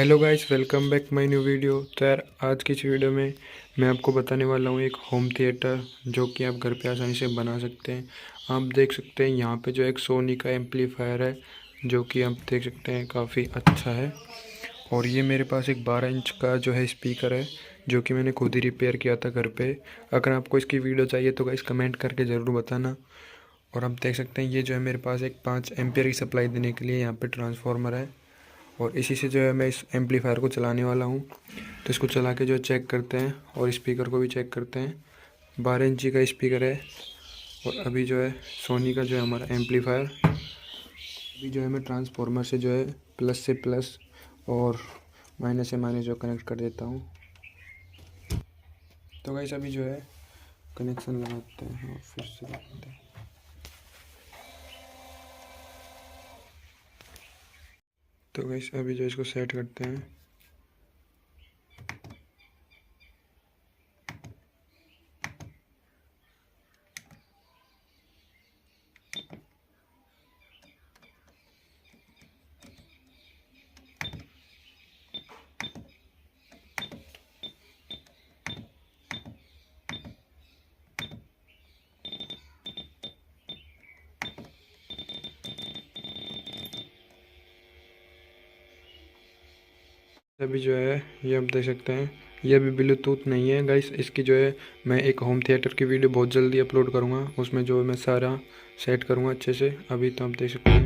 Hello guys, welcome back my new video. तो यार आज की इस वीडियो में मैं आपको बताने वाला हूँ एक होम थिएटर जो कि आप घर पे आसानी से बना सकते हैं। आप देख सकते हैं यहाँ पे जो एक सोनी का एम्पलीफायर है जो कि आप देख सकते हैं काफ़ी अच्छा है। और ये मेरे पास एक 12 इंच का जो है स्पीकर है जो कि मैंने खुद ही रिपेयर किया था घर पे। अगर आपको इसकी वीडियो चाहिए तो गाइस कमेंट करके ज़रूर बताना। और आप देख सकते हैं ये जो है मेरे पास एक 5 एम्पियर की सप्लाई देने के लिए यहाँ पे ट्रांसफार्मर है। और इसी से जो है मैं इस एम्पलीफायर को चलाने वाला हूँ। तो इसको चला के जो चेक करते हैं और स्पीकर को भी चेक करते हैं। 12 इंची का स्पीकर है। और अभी जो है सोनी का जो है हमारा एम्पलीफायर, अभी जो है मैं ट्रांसफार्मर से जो है प्लस से प्लस और माइनस से माइनस जो कनेक्ट कर देता हूँ। तो गाइस अभी जो है कनेक्शन लगाते हैं और फिर से लगाते हैं। तो गाइस अभी जो इसको सेट करते हैं। अभी जो है ये आप देख सकते हैं ये अभी ब्लूटूथ नहीं है गाइस। इसकी जो है मैं एक होम थिएटर की वीडियो बहुत जल्दी अपलोड करूँगा, उसमें जो मैं सारा सेट करूँगा अच्छे से। अभी तो आप देख सकते हैं